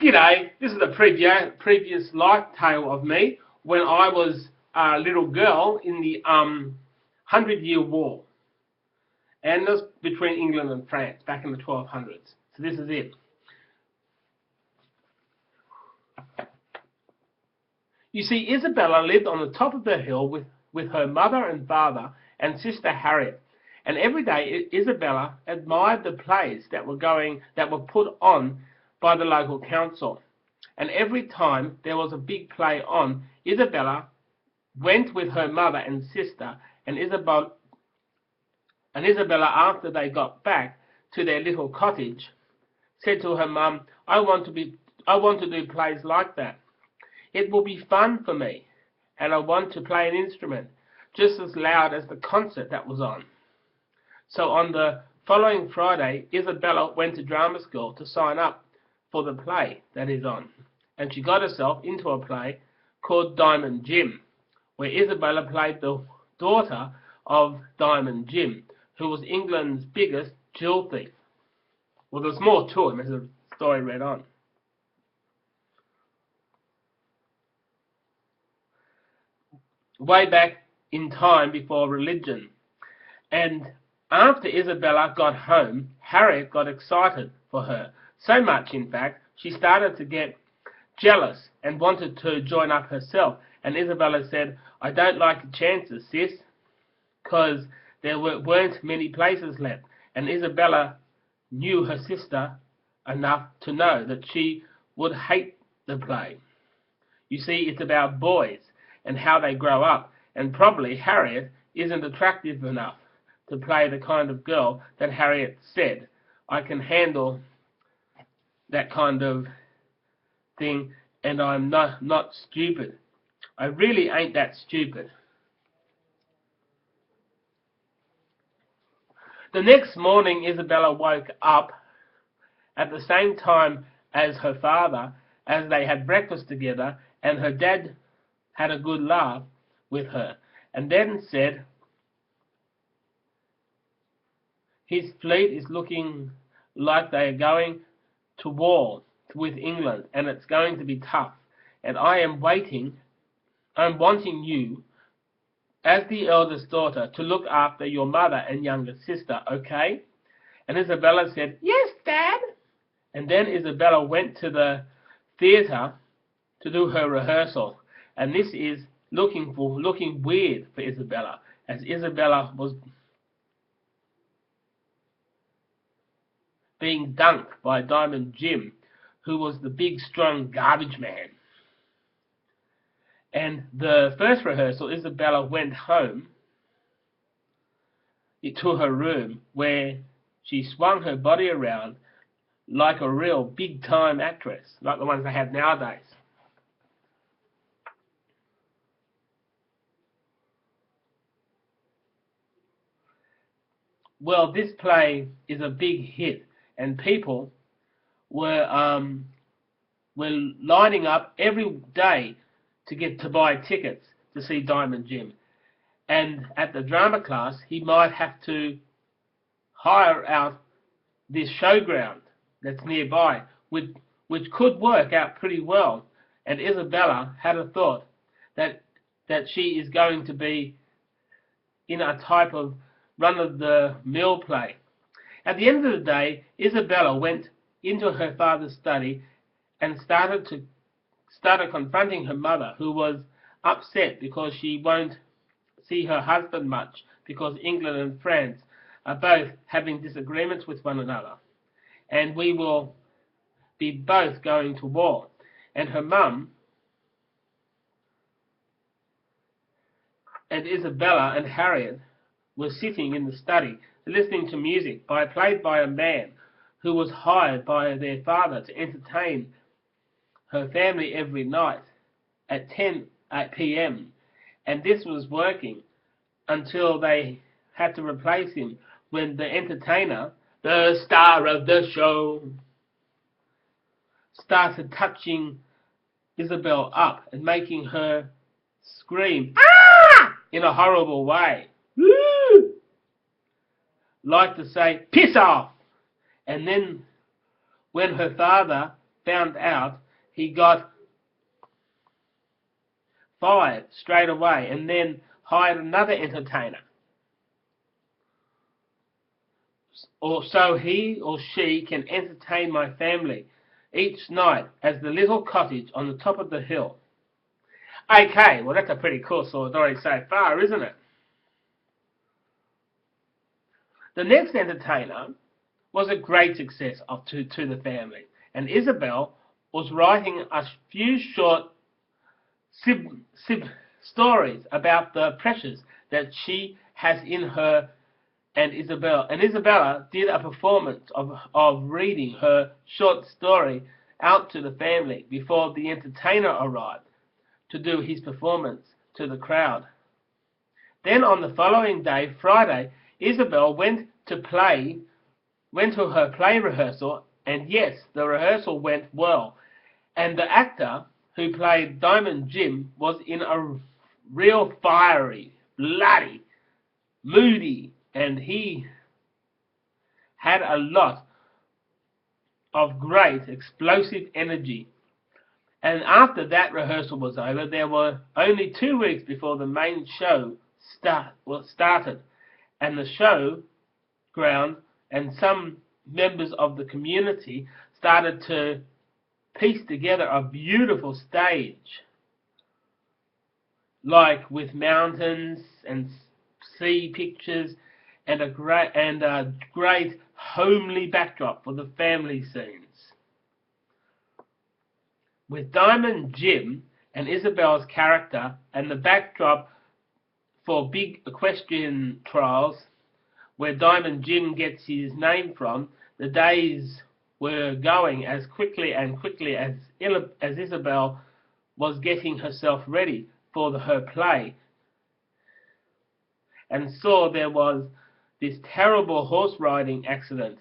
G'day, this is a previous life tale of me when I was a little girl in the 100-Year War. And this was between England and France back in the 1200s. So this is it. You see, Isabella lived on the top of the hill with her mother and father and sister Harriet. And every day Isabella admired the plays that were put on by the local council. And every time there was a big play on, Isabella went with her mother and sister, and Isabella, after they got back to their little cottage, said to her mum, I want to do plays like that. It will be fun for me, and I want to play an instrument just as loud as the concert that was on. So on the following Friday, Isabella went to drama school to sign up for the play that is on, and she got herself into a play called Diamond Jim, where Isabella played the daughter of Diamond Jim, who was England's biggest jewel thief. Well, there's more to him as the story read on. Way back in time before religion, and after Isabella got home, Harriet got excited for her. So much, in fact, she started to get jealous and wanted to join up herself. And Isabella said, I don't like the chances, sis, because there weren't many places left. And Isabella knew her sister enough to know that she would hate the play. You see, it's about boys and how they grow up. And probably Harriet isn't attractive enough to play the kind of girl that Harriet said, I can handle that kind of thing, and I'm not stupid. I really ain't that stupid. The next morning, Isabella woke up at the same time as her father, as they had breakfast together, and her dad had a good laugh with her, and then said, his fleet is looking like they are going to war with England, and it's going to be tough. And I'm wanting you, as the eldest daughter, to look after your mother and younger sister, okay? And Isabella said, yes, Dad. And then Isabella went to the theatre to do her rehearsal. And this is looking weird for Isabella, as Isabella was being dunked by Diamond Jim, who was the big, strong garbage man. And the first rehearsal, Isabella went home to her room, where she swung her body around like a real big-time actress, like the ones they have nowadays. Well, this play is a big hit, and people were lining up every day to buy tickets to see Diamond Jim. And at the drama class, he might have to hire out this showground that's nearby, which could work out pretty well. And Isabella had a thought that she is going to be in a type of run-of-the-mill play. At the end of the day, Isabella went into her father's study and started confronting her mother, who was upset because she won't see her husband much, because England and France are both having disagreements with one another, and we will be both going to war. And her mum and Isabella and Harriet were sitting in the study listening to music played by a man who was hired by their father to entertain her family every night at 10 p.m. And this was working until they had to replace him when the entertainer, the star of the show, started touching Isabelle up and making her scream, ah! in a horrible way. Woo! Like to say, piss off! And then when her father found out, he got fired straight away and then hired another entertainer. Or so he or she can entertain my family each night as the little cottage on the top of the hill. Okay, well that's a pretty cool story so far, isn't it? The next entertainer was a great success to the family, and Isabelle was writing a few short stories about the pressures that she has in her, and Isabella did a performance of reading her short story out to the family before the entertainer arrived to do his performance to the crowd. Then on the following day, Friday, Isabelle went to her play rehearsal, and yes, the rehearsal went well. And the actor who played Diamond Jim was in a real fiery, bloody, moody, and he had a lot of great explosive energy. And after that rehearsal was over, there were only 2 weeks before the main show started, and the show ground and some members of the community started to piece together a beautiful stage, like with mountains and sea pictures and a great homely backdrop for the family scenes. With Diamond Jim and Isabelle's character and the backdrop for big equestrian trials, where Diamond Jim gets his name from, the days were going as quickly as Isabelle was getting herself ready for her play, and saw there was this terrible horse riding accident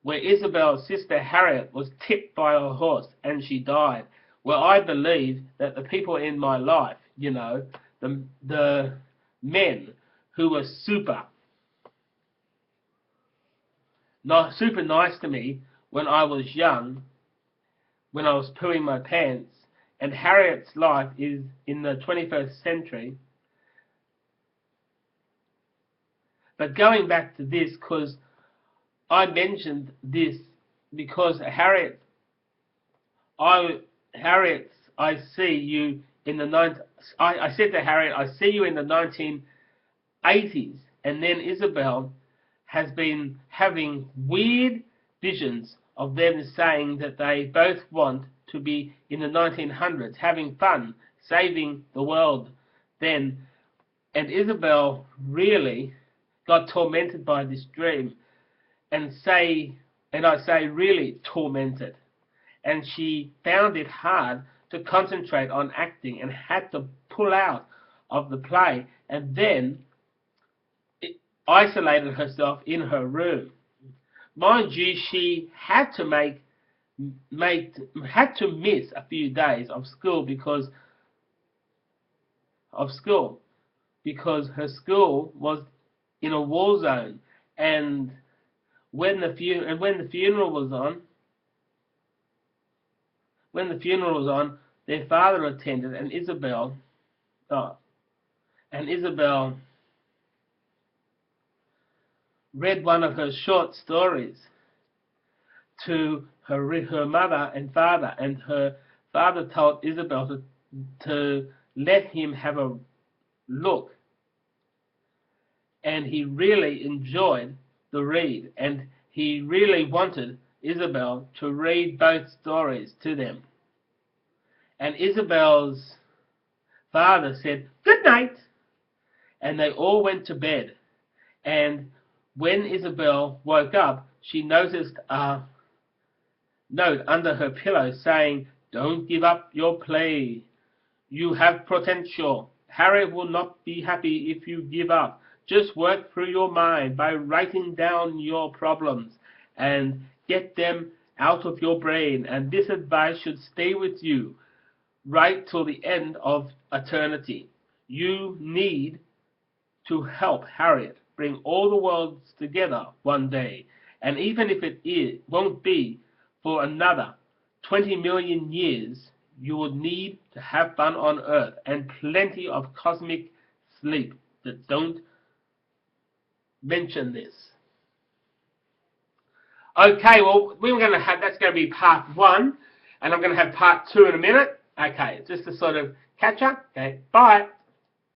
where Isabelle's sister Harriet was tipped by a horse and she died. Well, I believe that the people in my life, the men who were super nice to me when I was young, when I was pooing my pants, and Harriet's life is in the 21st century. But going back to this, because I mentioned this, because Harriet, I see you in the I said to Harriet, I see you in the 1980s, and then Isabelle has been having weird visions of them saying that they both want to be in the 1900s, having fun, saving the world then. And Isabelle really got tormented by this dream, and I say really tormented. And she found it hard to concentrate on acting and had to pull out of the play, and then isolated herself in her room. Mind you, she had to miss a few days of school because her school was in a war zone, and when the funeral was on, their father attended, and Isabelle read one of her short stories to her mother and father, and her father told Isabelle to let him have a look, and he really enjoyed the read, and he really wanted Isabelle to read both stories to them. And Isabelle's father said, "Good night," and they all went to bed. And when Isabelle woke up, she noticed a note under her pillow saying, "Don't give up your play. You have potential. Harriet will not be happy if you give up. Just work through your mind by writing down your problems and get them out of your brain. And this advice should stay with you right till the end of eternity. You need to help Harriet bring all the worlds together one day. And even if it won't be for another 20 million years, you would need to have fun on Earth and plenty of cosmic sleep. That don't mention this. Okay, well, that's going to be part 1, and I'm going to have part 2 in a minute. Okay, just to sort of catch up. Okay, bye.